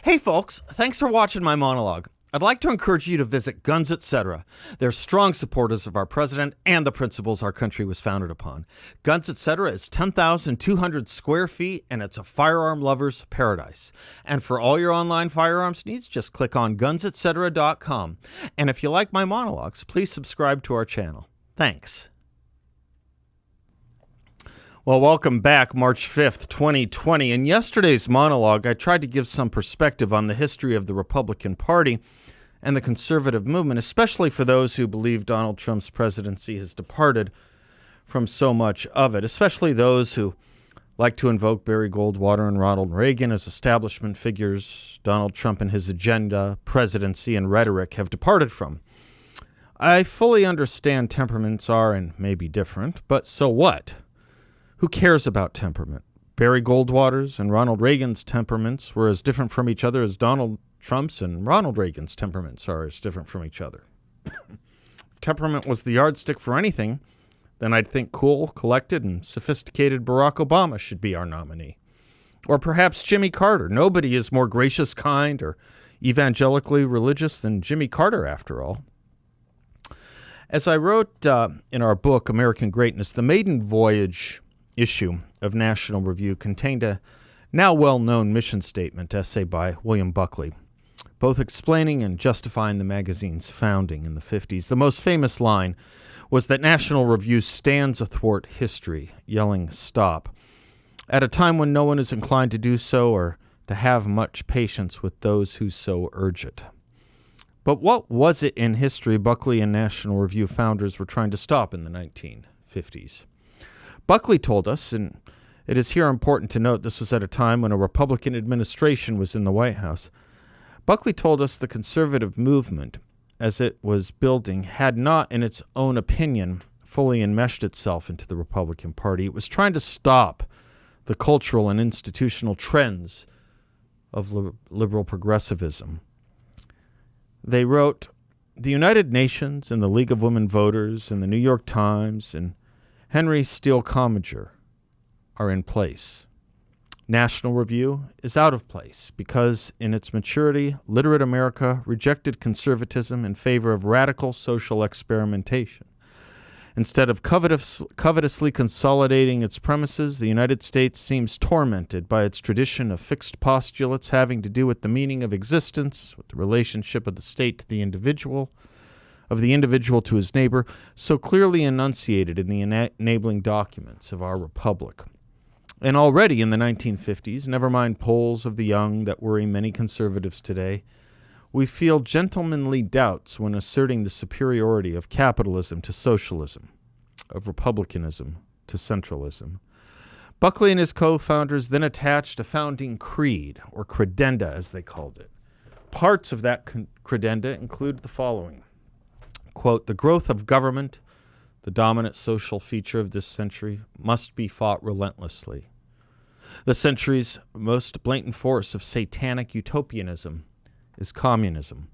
Hey folks, thanks for watching my monologue. I'd like to encourage you to visit Guns Etc. They're strong supporters of our president and the principles our country was founded upon. Guns Etc. is 10,200 square feet and it's a firearm lover's paradise. And for all your online firearms needs, just click on gunsetc.com. And if you like my monologues, please subscribe to our channel. Thanks. Well, welcome back, March 5th, 2020. In yesterday's monologue, I tried to give some perspective on the history of the Republican Party and the conservative movement, especially for those who believe Donald Trump's presidency has departed from so much of it, especially those who like to invoke Barry Goldwater and Ronald Reagan as establishment figures Donald Trump and his agenda, presidency, and rhetoric have departed from. I fully understand temperaments are and may be different, but so what? Who cares about temperament? Barry Goldwater's and Ronald Reagan's temperaments were as different from each other as Donald Trump's and Ronald Reagan's temperaments are as different from each other. If temperament was the yardstick for anything, then I'd think cool, collected, and sophisticated Barack Obama should be our nominee. Or perhaps Jimmy Carter. Nobody is more gracious, kind, or evangelically religious than Jimmy Carter, after all. As I wrote in our book, American Greatness, the maiden voyage issue of National Review contained a now well-known mission statement essay by William Buckley, both explaining and justifying the magazine's founding in the 50s. The most famous line was that National Review stands athwart history, yelling stop, at a time when no one is inclined to do so or to have much patience with those who so urge it. But what was it in history Buckley and National Review founders were trying to stop in the 1950s? Buckley told us, and it is here important to note this was at a time when a Republican administration was in the White House. Buckley told us the conservative movement, as it was building, had not, in its own opinion, fully enmeshed itself into the Republican Party. It was trying to stop the cultural and institutional trends of liberal progressivism. They wrote, the United Nations and the League of Women Voters and the New York Times and Henry Steele Commager are in place. National Review is out of place because, in its maturity, literate America rejected conservatism in favor of radical social experimentation. Instead of covetously consolidating its premises, the United States seems tormented by its tradition of fixed postulates having to do with the meaning of existence, with the relationship of the state to the individual, of the individual to his neighbor, so clearly enunciated in the enabling documents of our republic. And already in the 1950s, never mind polls of the young that worry many conservatives today, we feel gentlemanly doubts when asserting the superiority of capitalism to socialism, of republicanism to centralism. Buckley and his co-founders then attached a founding creed, or credenda as they called it. Parts of that credenda include the following. Quote, the growth of government, the dominant social feature of this century, must be fought relentlessly. The century's most blatant force of satanic utopianism is communism.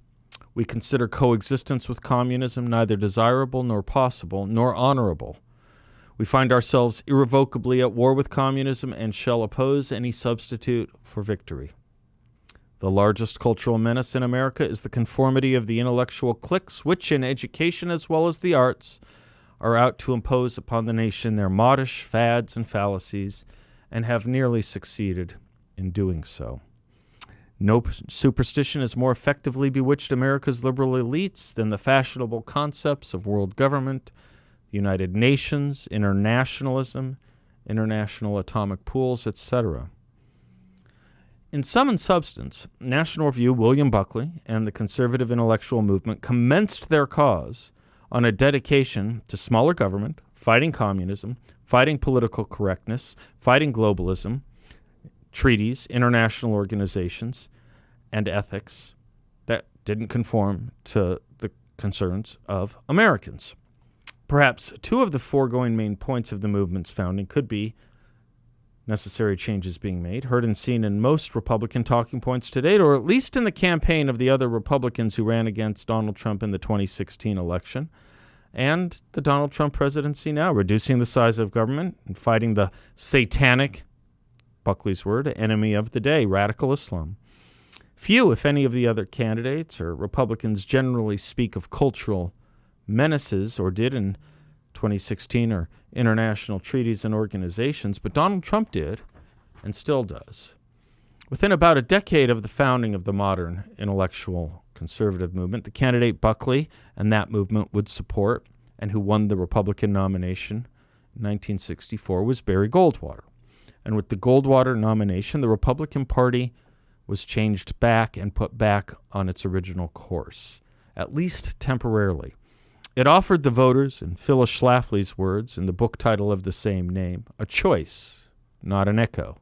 We consider coexistence with communism neither desirable nor possible nor honorable. We find ourselves irrevocably at war with communism and shall oppose any substitute for victory. The largest cultural menace in America is the conformity of the intellectual cliques which, in education as well as the arts, are out to impose upon the nation their modish fads and fallacies, and have nearly succeeded in doing so. No superstition has more effectively bewitched America's liberal elites than the fashionable concepts of world government, the United Nations, internationalism, international atomic pools, etc. In sum and substance, National Review, William Buckley, and the conservative intellectual movement commenced their cause on a dedication to smaller government, fighting communism, fighting political correctness, fighting globalism, treaties, international organizations, and ethics that didn't conform to the concerns of Americans. Perhaps two of the foregoing main points of the movement's founding could be necessary changes being made, heard and seen in most Republican talking points to date, or at least in the campaign of the other Republicans who ran against Donald Trump in the 2016 election, and the Donald Trump presidency now, reducing the size of government and fighting the satanic, Buckley's word, enemy of the day, radical Islam. Few, if any, of the other candidates or Republicans generally speak of cultural menaces, or did in 2016, or international treaties and organizations, but Donald Trump did and still does. Within about a decade of the founding of the modern intellectual conservative movement, the candidate Buckley and that movement would support, and who won the Republican nomination in 1964, was Barry Goldwater. And with the Goldwater nomination, the Republican Party was changed back and put back on its original course, at least temporarily. It offered the voters, in Phyllis Schlafly's words in the book title of the same name, a choice, not an echo.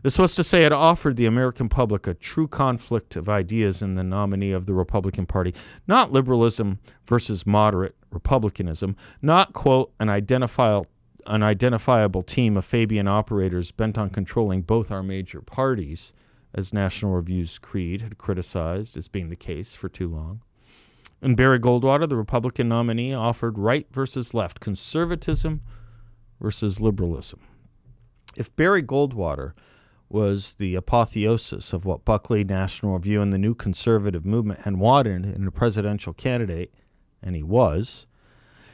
This was to say, it offered the American public a true conflict of ideas in the nominee of the Republican Party, not liberalism versus moderate republicanism, not, quote, an identifiable team of Fabian operators bent on controlling both our major parties, as National Review's creed had criticized as being the case for too long. In Barry Goldwater, the Republican nominee offered right versus left, conservatism versus liberalism. If Barry Goldwater was the apotheosis of what Buckley, National Review, and the new conservative movement had wanted in a presidential candidate, and he was,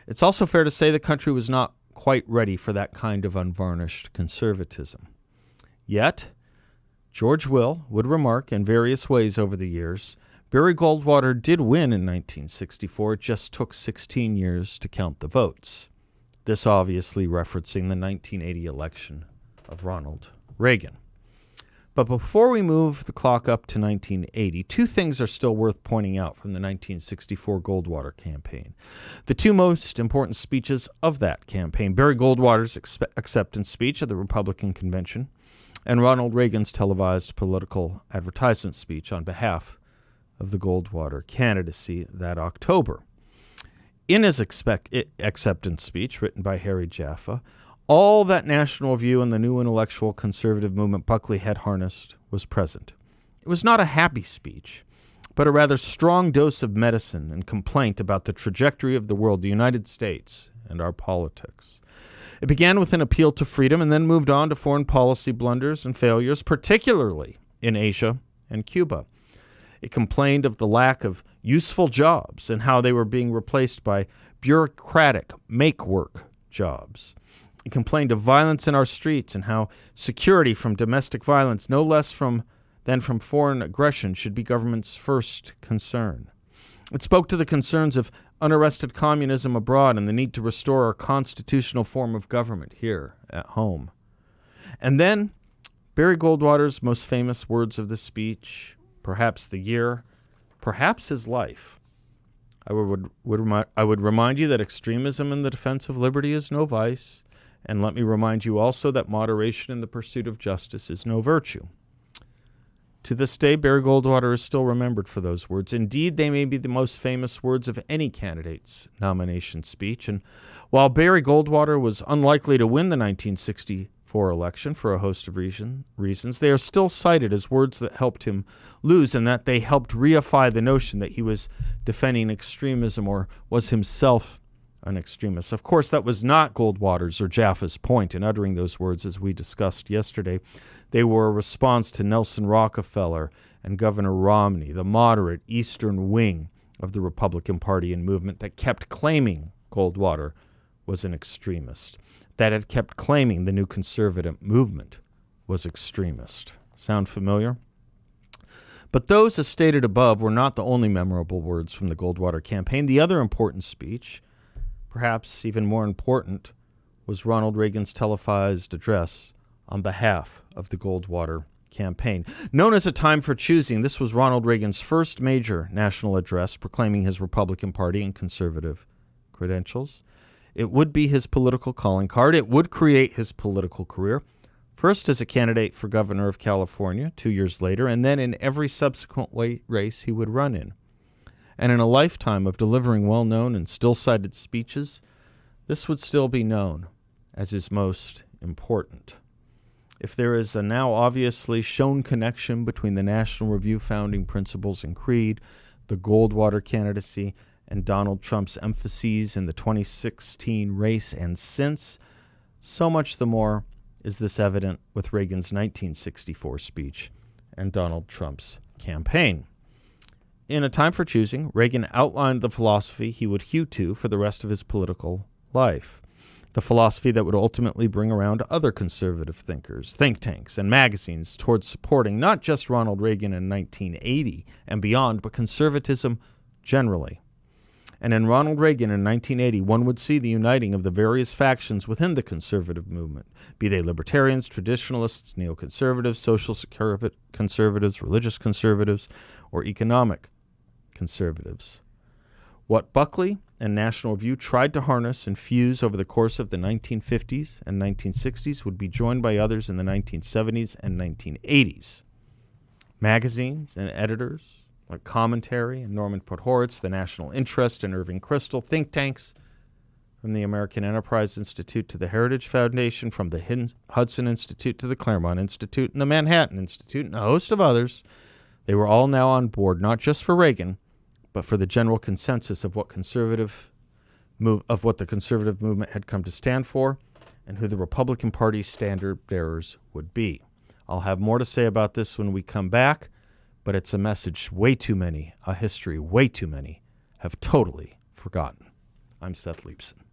it's also fair to say the country was not quite ready for that kind of unvarnished conservatism. Yet, George Will would remark in various ways over the years, Barry Goldwater did win in 1964. It just took 16 years to count the votes. This obviously referencing the 1980 election of Ronald Reagan. But before we move the clock up to 1980, two things are still worth pointing out from the 1964 Goldwater campaign. The two most important speeches of that campaign, Barry Goldwater's acceptance speech at the Republican convention and Ronald Reagan's televised political advertisement speech on behalf of the Goldwater candidacy that October. In his acceptance speech, written by Harry Jaffa, all that National Review and the new intellectual conservative movement Buckley had harnessed was present. It was not a happy speech, but a rather strong dose of medicine and complaint about the trajectory of the world, the United States, and our politics. It began with an appeal to freedom and then moved on to foreign policy blunders and failures, particularly in Asia and Cuba. It complained of the lack of useful jobs and how they were being replaced by bureaucratic make-work jobs. It complained of violence in our streets and how security from domestic violence, no less than from foreign aggression, should be government's first concern. It spoke to the concerns of unarrested communism abroad and the need to restore our constitutional form of government here at home. And then Barry Goldwater's most famous words of the speech, perhaps the year, perhaps his life. I would remind you that extremism in the defense of liberty is no vice, and let me remind you also that moderation in the pursuit of justice is no virtue. To this day, Barry Goldwater is still remembered for those words. Indeed, they may be the most famous words of any candidate's nomination speech. And while Barry Goldwater was unlikely to win the 1964 election for a host of reasons, they are still cited as words that helped him lose, and that they helped reify the notion that he was defending extremism or was himself an extremist. Of course, that was not Goldwater's or Jaffa's point in uttering those words, as we discussed yesterday. They were a response to Nelson Rockefeller and Governor Romney, the moderate eastern wing of the Republican Party and movement that kept claiming Goldwater was an extremist, that had kept claiming the new conservative movement was extremist. Sound familiar? But those, as stated above, were not the only memorable words from the Goldwater campaign. The other important speech, perhaps even more important, was Ronald Reagan's televised address on behalf of the Goldwater campaign. Known as A Time for Choosing, this was Ronald Reagan's first major national address proclaiming his Republican Party and conservative credentials. It would be his political calling card. It would create his political career, first as a candidate for governor of California 2 years later, and then in every subsequent race he would run in. And in a lifetime of delivering well-known and still-cited speeches, this would still be known as his most important. If there is a now obviously shown connection between the National Review founding principles and creed, the Goldwater candidacy, and Donald Trump's emphases in the 2016 race and since, so much the more is this evident with Reagan's 1964 speech and Donald Trump's campaign. In A Time for Choosing, Reagan outlined the philosophy he would hew to for the rest of his political life, the philosophy that would ultimately bring around other conservative thinkers, think tanks, and magazines towards supporting not just Ronald Reagan in 1980 and beyond, but conservatism generally. And in Ronald Reagan in 1980, one would see the uniting of the various factions within the conservative movement, be they libertarians, traditionalists, neoconservatives, social conservatives, religious conservatives, or economic conservatives. What Buckley and National Review tried to harness and fuse over the course of the 1950s and 1960s would be joined by others in the 1970s and 1980s. Magazines and editors like Commentary and Norman Podhoretz, The National Interest, and Irving Kristol, think tanks from the American Enterprise Institute to the Heritage Foundation, from the Hudson Institute to the Claremont Institute and the Manhattan Institute, and a host of others. They were all now on board, not just for Reagan, but for the general consensus of what the conservative movement had come to stand for and who the Republican Party's standard bearers would be. I'll have more to say about this when we come back, but it's a message a history way too many have totally forgotten. I'm Seth Leibsohn.